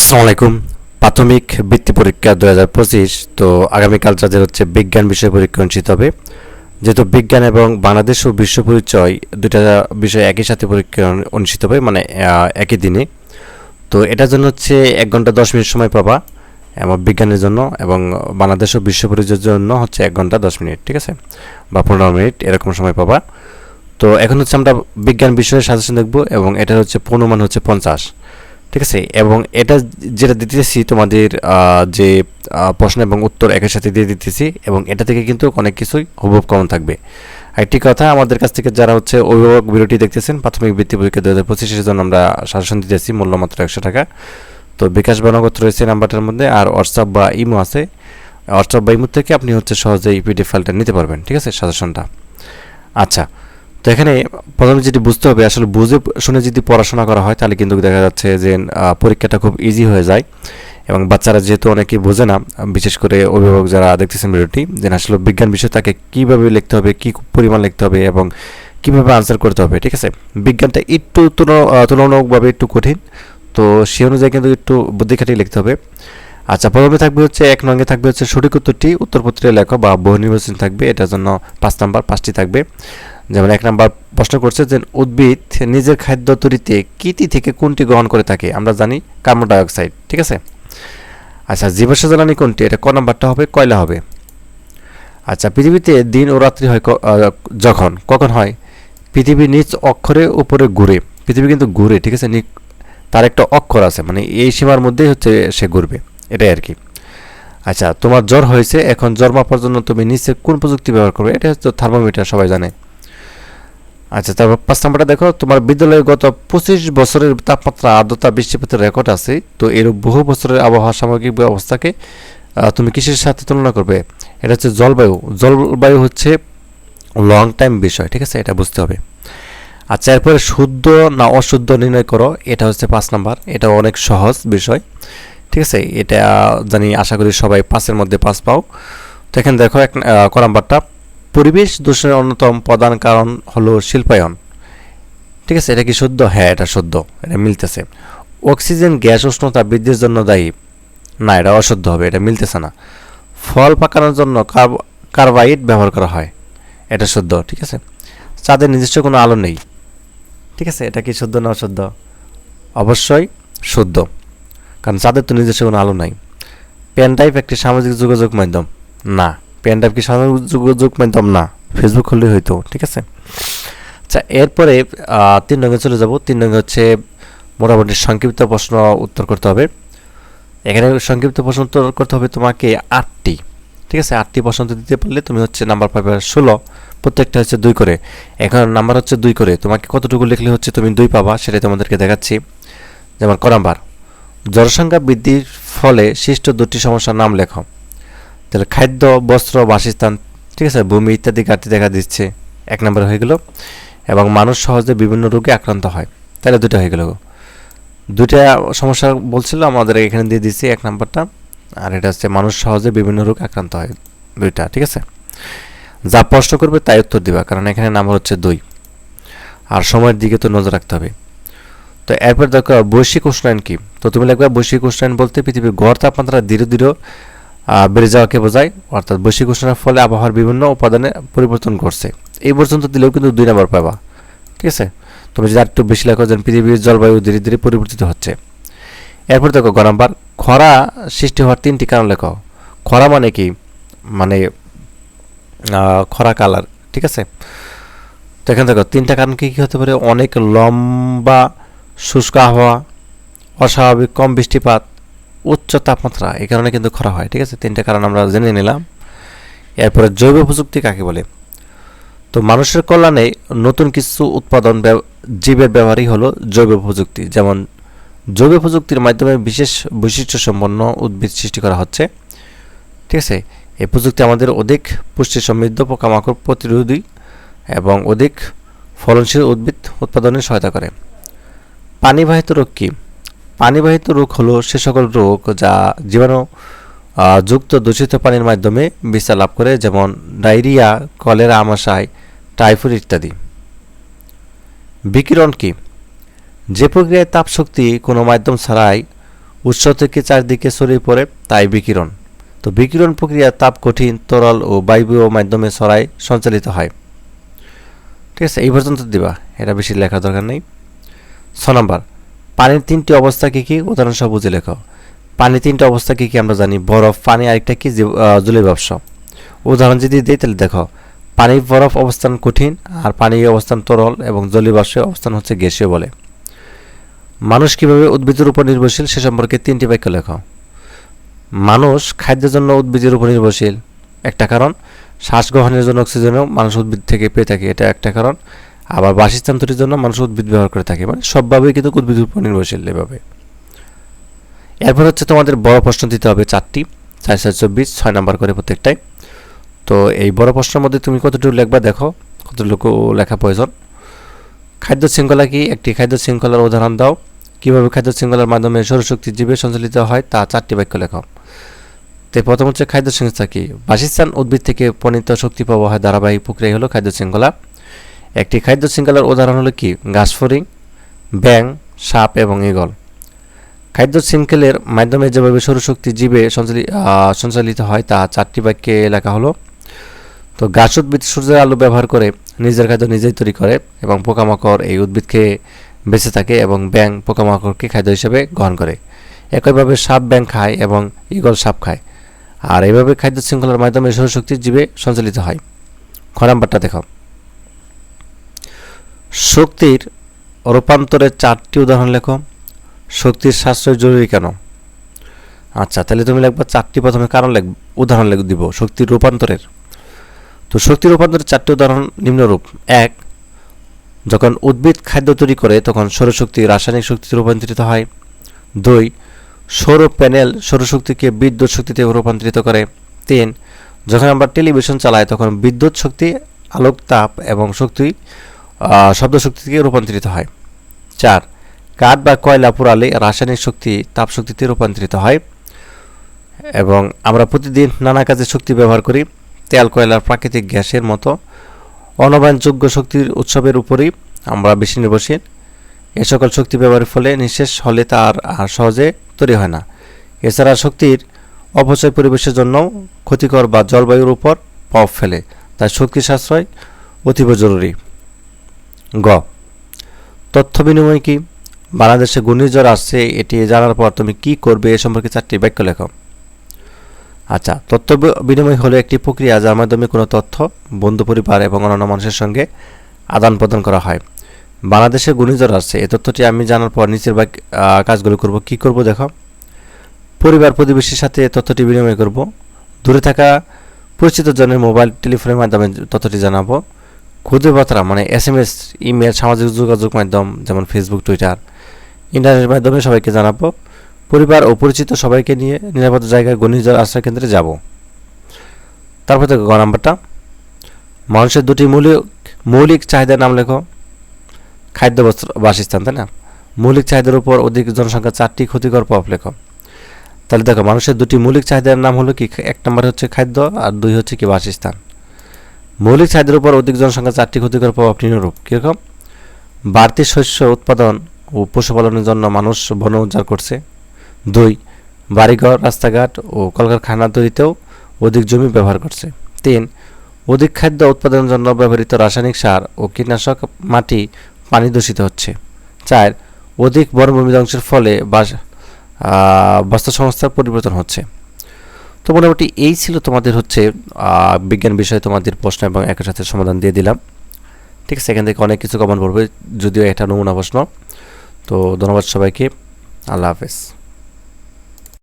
আসসালামু আলাইকুম। প্রাথমিক বৃত্তি পরীক্ষা 2025। তো আগামীকাল যাদের হচ্ছে বিজ্ঞান বিষয় পরীক্ষা অনুষ্ঠিত হবে। যেহেতু বিজ্ঞান এবং বাংলাদেশ ও বিশ্ব পরিচয় দুইটা বিষয় একই সাথে পরীক্ষা অনুষ্ঠিত হবে, মানে একই দিনে। তো এটার জন্য হচ্ছে 1 ঘন্টা 10 মিনিট সময় পাবা এবং বিজ্ঞানের জন্য, এবং বাংলাদেশ ও বিশ্ব পরিচয়ের জন্য হচ্ছে 1 ঘন্টা 10 মিনিট, ঠিক আছে, বা 15 মিনিট এরকম সময় পাবা। তো এখন হচ্ছে আমরা বিজ্ঞান বিষয়ের সাজেশন দেখব, এবং এটা হচ্ছে পূর্ণমান হচ্ছে 50, ঠিক আছে। এবং এটা যেটা দিতেছি তোমাদের যে প্রশ্ন এবং উত্তর একের সাথে দিয়ে দিতেছি, এবং এটা থেকে কিন্তু অনেক কিছুই হুবহু কমন থাকবে। একটি কথা, আমাদের কাছ থেকে যারা হচ্ছে অভিভাবক ভিডিওটি দেখতেছেন, প্রাথমিক বৃত্তি পরীক্ষা 2025-এর জন্য আমরা সাজেশন দিতেছি, মূল্য মাত্র 100 টাকা। তো বিকাশ বা নগদ রয়েছে নাম্বারটার মধ্যে, আর হোয়াটসঅ্যাপ বা ইমো আছে। হোয়াটসঅ্যাপ বা ইমো থেকে আপনি হচ্ছে সহজেই পিডিএফ ফাইলটা নিতে পারবেন, ঠিক আছে, সাজেশনটা। আচ্ছা, তো এখানে প্রথমে যেটি বুঝতে হবে, আসলে বুঝে শুনে যদি পড়াশোনা করা হয় তাহলে কিন্তু দেখা যাচ্ছে যে পরীক্ষাটা খুব ইজি হয়ে যায়। এবং বাচ্চারা যেহেতু অনেকেই বোঝে না, বিশেষ করে অভিভাবক যারা দেখতেছেন ভিডিওটি, যে আসলে বিজ্ঞান বিষয় তাকে কীভাবে লিখতে হবে, কী পরিমাণ লিখতে হবে এবং কীভাবে আনসার করতে হবে, ঠিক আছে। বিজ্ঞানটা একটু তুলনামূলকভাবে একটু কঠিন, তো সে অনুযায়ী কিন্তু একটু বুদ্ধি খাটিয়ে লিখতে হবে। আচ্ছা, প্রথমে থাকবে হচ্ছে 1 নঙ্গে থাকবে হচ্ছে সঠিক উত্তরটি উত্তরপত্রে লেখো বা বহু নির্বাচন থাকবে, এটার জন্য 5 নাম্বার 5টি থাকবে। যেমন 1 নাম্বার প্রশ্ন করছে যে উদ্ভিদ নিজের খাদ্য তৈরিতে কীটি থেকে কোনটি গ্রহণ করে থাকে? আমরা জানি কার্বন ডাইঅক্সাইড, ঠিক আছে। আচ্ছা, জীবাশ্ম জ্বালানি কোনটি? এটা ক নাম্বারটা হবে? কয়লা হবে। আচ্ছা, পৃথিবীতে দিন ও রাত্রি হয় কখন হয়? পৃথিবী নিজ অক্ষরে উপরে ঘুরে। পৃথিবী কিন্তু ঘুরে, ঠিক আছে, তার একটা অক্ষর আছে, মানে এই সীমার মধ্যেই হচ্ছে সে ঘুরবে, এটাই আর কি। আচ্ছা, তোমার জ্বর হয়েছে, এখন জ্বর মাপার জন্য তুমি নিচে কোন প্রযুক্তি ব্যবহার করবে? এটা হচ্ছে থার্মোমিটার, সবাই জানে। আচ্ছা, তারপর 5 নাম্বারটা দেখো, তোমার বিদ্যালয়ে গত 25 বছরের তাপমাত্রা, আর্দ্রতা, বৃষ্টিপাতের রেকর্ড আছে। তো এর বহু বছরের আবহাওয়া সামগ্রিক অবস্থাকে তুমি কিসের সাথে তুলনা করবে? এটা হচ্ছে জলবায়ু। জলবায়ু হচ্ছে লং টাইম বিষয়, ঠিক আছে, এটা বুঝতে হবে। আচ্ছা, এরপরে শুদ্ধ না অশুদ্ধ নির্ণয় করো, এটা হচ্ছে 5 নাম্বার। এটা অনেক সহজ বিষয়, ঠিক আছে। এটা জানি, আশা করি সবাই 5-এর মধ্যে 5 পাও। তো এখানে দেখো ক নাম্বারটা, পরিবেশ দূষণের অন্যতম প্রধান কারণ হলো শিল্পায়ন, ঠিক আছে। এটা কি শুদ্ধ? হ্যাঁ, এটা শুদ্ধ, এটা মিলতেছে। অক্সিজেন গ্যাস উষ্ণতা বৃদ্ধির জন্য দায়ী, না, এটা অশুদ্ধ হবে, এটা মিলতেছে না। ফল পাকানোর জন্য কার্বাইড ব্যবহার করা হয়, এটা শুদ্ধ, ঠিক আছে। চাঁদের নিজস্ব কোনো আলো নেই, ঠিক আছে। এটা কি শুদ্ধ না অশুদ্ধ? অবশ্যই শুদ্ধ, কারণ চাঁদের তো নিজস্ব কোনো আলো নাই। পেন ড্রাইভ একটি সামাজিক যোগাযোগ মাধ্যম, না, পেন ড্রাইভ কি সামাজিক যোগাযোগ মাধ্যম? না, ফেসবুক খুললেই হয়তো, ঠিক আছে। আচ্ছা, এরপরে 3 নঙ্গে চলে যাব। 3 নঙ্গে হচ্ছে মোটামুটি সংক্ষিপ্ত প্রশ্ন উত্তর করতে হবে। এখানে সংক্ষিপ্ত প্রশ্ন উত্তর করতে হবে তোমাকে 8টি, ঠিক আছে। 8টি প্রশ্ন দিতে পারলে তুমি হচ্ছে নাম্বার পাবে 16, প্রত্যেকটা হচ্ছে 2 করে। এখন নাম্বার হচ্ছে 2 করে, তোমাকে কতটুকু লিখলে হচ্ছে তুমি 2 পাবা, সেটাই তোমাদেরকে দেখাচ্ছি। যেমন ক নাম্বার, জনসংখ্যা বৃদ্ধির ফলে সৃষ্ট 2টি সমস্যার নাম লেখো। তাহলে খাদ্য, বস্ত্র, বাসস্থান, ঠিক আছে, ভূমি ইত্যাদি ঘাটতি দেখা দিচ্ছে, 1 নম্বর হয়ে গেল। এবং মানুষ সহজে বিভিন্ন রোগে আক্রান্ত হয়, তাহলে 2টা হয়ে গেল। 2টা সমস্যা বলছিল, আমাদের এখানে দিয়ে দিচ্ছি 1 নাম্বারটা, আর এটা হচ্ছে মানুষ সহজে বিভিন্ন রোগে আক্রান্ত হয়, 2টা, ঠিক আছে। যা প্রশ্ন করবে তাই উত্তর দিবা, কারণ এখানে নাম্বার হচ্ছে 2। আর সময়ের দিকে তো নজর রাখতে হবে। তো এরপর দেখো বৈশ্বিক উষ্ণায়ন কি? তো তুমি লিখবে বৈশ্বিক উষ্ণায়ন বলতে পৃথিবীর গড় তাপমাত্রা ধীরে ধীরে বেড়ে যাওয়াকে বোঝায়, অর্থাৎ বৈশ্বিক উষ্ণায়নের ফলে আবহাওয়ার বিভিন্ন উপাদানে পরিবর্তন করছে। এই পর্যন্ত দিলেও কিন্তু 2 নাম্বার পাবা, ঠিক আছে। তুমি যদি একটু বেশি লেখো, যেন পৃথিবীর জলবায়ু ধীরে ধীরে পরিবর্তিত হচ্ছে। এরপর দেখো গ নাম্বার, খরা সৃষ্টি হওয়ার 3টি কারণ লেখো। খরা মানে কি? মানে খরা কালার, ঠিক আছে। তো এখানে দেখো 3টা কারণ কি কি হতে পারে? অনেক লম্বা শুষ্ক আবহাওয়া, অস্বাভাবিক কম বৃষ্টিপাত, উচ্চ তাপমাত্রা, এই কারণে কিন্তু খরা হয়, ঠিক আছে। 3টা কারণ আমরা জেনে নিলাম। এরপরে জৈব প্রযুক্তি কাকে বলে? তো মানুষের কল্যাণে নতুন কিছু উৎপাদন জীবের ব্যবহারই হলো জৈব প্রযুক্তি। যেমন জৈব প্রযুক্তির মাধ্যমে বিশেষ বৈশিষ্ট্য সম্পন্ন উদ্ভিদ সৃষ্টি করা হচ্ছে, ঠিক আছে। এই প্রযুক্তি আমাদের অধিক পুষ্টি সমৃদ্ধ, পোকামাকড় প্রতিরোধী এবং অধিক ফলনশীল উদ্ভিদ উৎপাদনে সহায়তা করে। পানিবাহিত রোগ কি? পানিবাহিত রোগ হলো সে সকল রোগ যা জীবাণু যুক্ত দূষিত পানির মাধ্যমে বিস্তার লাভ করে, যেমন ডায়রিয়া, কলেরা, আমাশয়, টাইফয়েড ইত্যাদি। বিকিরণ কি? যে প্রক্রিয়ায় তাপ শক্তি কোনো মাধ্যম ছাড়াই উৎস থেকে চারদিকে ছড়িয়ে পড়ে, তাই বিকিরণ। তো বিকিরণ প্রক্রিয়া তাপ কঠিন, তরল ও বায়বীয় মাধ্যমে ছড়ায় সঞ্চালিত হয়। ঠিক আছে, এই পর্যন্ত দিবা, এটা বেশি লেখার দরকার নেই। 6 নম্বর, পানির 3টি অবস্থা কী কী? উদাহরণ সহ বুঝে লেখো। পানির 3টা অবস্থা কী কী আমরা জানি। বরফ, পানি, আরেকটা কি জলীয়বাষ্প। উদাহরণ যদি দিই তাহলে দেখো, পানি বরফ অবস্থান কঠিন, আর পানি অবস্থান তরল, এবং জলীয়বাষ্পের অবস্থান হচ্ছে গ্যাসীয় বলে। মানুষ কীভাবে উদ্ভিদের উপর নির্ভরশীল সে সম্পর্কে 3টি বাক্য লেখো। মানুষ খাদ্যের জন্য উদ্ভিদের উপর নির্ভরশীল, একটা কারণ। শ্বাস গ্রহণের জন্য অক্সিজেনও মানুষ উদ্ভিদ থেকে পেয়ে থাকে, এটা একটা কারণ। আবার বাসস্থান তৈরির জন্য মানুষ উদ্ভিদ ব্যবহার করে থাকে, মানে সবভাবেই কিন্তু উদ্ভিদের উপর নির্ভরশীল এভাবে। এরপর হচ্ছে তোমাদের বড় প্রশ্ন দিতে হবে 4টি, 4 4 24, 6 নাম্বার করে প্রত্যেকটাই। তো এই বড় প্রশ্নের মধ্যে তুমি কতটুকু লিখবা দেখো, কতটুকু লেখা প্রয়োজন। খাদ্য শৃঙ্খলা কি? একটি খাদ্য শৃঙ্খলার উদাহরণ দাও। কীভাবে খাদ্য শৃঙ্খলার মাধ্যমে সৌরশক্তি জীবে সঞ্চালিত হয় তা 4টি বাক্য লেখো। তো প্রথম হচ্ছে খাদ্য শৃঙ্খলা কি? বাসস্থান উদ্ভিদ থেকে প্রণীত শক্তি প্রবাহের ধারাবাহিক প্রক্রিয়া হলো খাদ্য শৃঙ্খলা। একটি খাদ্য শৃঙ্খলার উদাহরণ হলো কি? ঘাসফড়িং, ব্যাঙ, সাপ এবং ঈগল। খাদ্য শৃঙ্খলের মাধ্যমে যেভাবে সৌরশক্তি জীবে সঞ্চালিত হয় তা 4টি বাক্যে লেখা হলো। তো গাছ উদ্ভিদ সূর্যের আলো ব্যবহার করে নিজের খাদ্য নিজেই তৈরি করে, এবং পোকামাকড় এই উদ্ভিদকে বেঁচে থাকে, এবং ব্যাঙ পোকামাকড়কে খাদ্য হিসেবে গ্রহণ করে। একইভাবে সাপ ব্যাঙ খায় এবং ঈগল সাপ খায়। আর এইভাবে খাদ্য শৃঙ্খলার মাধ্যমে সৌরশক্তি জীবে সঞ্চালিত হয়। খ নাম্বারটা দেখো, শক্তির রূপান্তরের 4টি উদাহরণ লেখো। শক্তির সাশ্রয় জরুরি কেন? আচ্ছা, তাহলে তুমি লিখবা 4টি প্রথমে কারণ উদাহরণ দিব শক্তির রূপান্তরের। তো শক্তির রূপান্তরের 4টি উদাহরণ নিম্নরূপ। 1, যখন উদ্ভিদ খাদ্য তৈরি করে তখন সৌরশক্তি রাসায়নিক শক্তিতে রূপান্তরিত হয়। 2, সৌর প্যানেল সৌরশক্তিকে বিদ্যুৎ শক্তিতে রূপান্তরিত করে। 3, যখন আমরা টেলিভিশন চালাই তখন বিদ্যুৎ শক্তি আলোক তাপ এবং শব্দ শক্তিতে রূপান্তরিত হয়। 4, কাঠ বা কয়লা পোড়ালে রাসায়নিক শক্তি তাপ শক্তিতে রূপান্তরিত হয়। এবং আমরা প্রতিদিন নানা কাজে শক্তি ব্যবহার করি। তেল, কয়লার প্রাকৃতিক গ্যাসের মতো অনবায়নযোগ্য শক্তির উৎসবের উপরই আমরা বেশি নির্ভরশীল। এ সকল শক্তি ব্যবহারের ফলে নিঃশেষ হলে তার আর সহজে তৈরি হয় না। এছাড়া শক্তির অপচয় পরিবেশের জন্য ক্ষতিকর বা জলবায়ুর উপর প্রভাব ফেলে, তাই শক্তি সাশ্রয় অতীব জরুরি। গ, তথ্য বিনিময় কি? বাংলাদেশে ঘূর্ণিঝড় আসছে, এটি জানার পর তুমি কি করবে এ সম্পর্কে 4টি বাক্য লেখো। আচ্ছা, তথ্য বিনিময় হলো একটি প্রক্রিয়া যার মাধ্যমে কোনো তথ্য বন্ধু, পরিবার এবং অন্যান্য মানুষের সঙ্গে আদান প্রদান করা হয়। বাংলাদেশে ঘূর্ণিঝড় আসছে, এই তথ্যটি আমি জানার পর নিচের কাজগুলো করব। কি করব দেখো, পরিবার প্রতিবেশীর সাথে তথ্যটি বিনিময় করব। দূরে থাকা পরিচিত জনের মোবাইল টেলিফোনের মাধ্যমে তথ্যটি জানাবো। খুদে বার্তা মানে SMS, ইমেল, সামাজিক যোগাযোগ মাধ্যম যেমন ফেসবুক, টুইটার, ইন্টারনেটের মাধ্যমে সবাইকে জানাবো। পরিবার ও পরিচিত সবাইকে নিয়ে নিরাপদ জায়গায় ঘূর্ণিঝড় আশ্রয় কেন্দ্রে যাব। তারপর থেকে গ নাম্বারটা, মানুষের 2টি মৌলিক চাহিদার নাম লেখো। খাদ্য, বস্ত্র, বাসস্থান, তাই না? মৌলিক চাহিদার উপর অধিক জনসংখ্যা 4টি ক্ষতিকর প্রভাব লেখো। তাহলে দেখো, মানুষের 2টি মৌলিক চাহিদার নাম হলো কি? 1 নম্বর হচ্ছে খাদ্য, আর 2 হচ্ছে কি? বাসস্থান। মৌলিক চাহিদার উপর অধিক জনসংখ্যা 4টি ক্ষতিকর প্রভাব নিম্নরূপ। কীরকম? বাড়তি শস্য উৎপাদন ও পশুপালনের জন্য মানুষ বন উজাড় করছে। 2, বাড়িঘর, রাস্তাঘাট ও কলকারখানা তৈরিতেও অধিক জমি ব্যবহার করছে। 3, অধিক খাদ্য উৎপাদনের জন্য ব্যবহৃত রাসায়নিক সার ও কীটনাশক মাটি, পানি দূষিত হচ্ছে। 4, অধিক বনভূমি ধ্বংসের ফলে বাস্তুসংস্থার পরিবর্তন হচ্ছে। তো মোটামুটি এই ছিল তোমাদের হচ্ছে বিজ্ঞান বিষয়ে তোমাদের প্রশ্ন, এবং একই সাথে সমাধান দিয়ে দিলাম। ঠিক আছে, এখান থেকে অনেক কিছু কমন পড়বে, যদিও এটা নমুনা প্রশ্ন। তো ধন্যবাদ সবাইকে, আল্লাহ হাফেজ।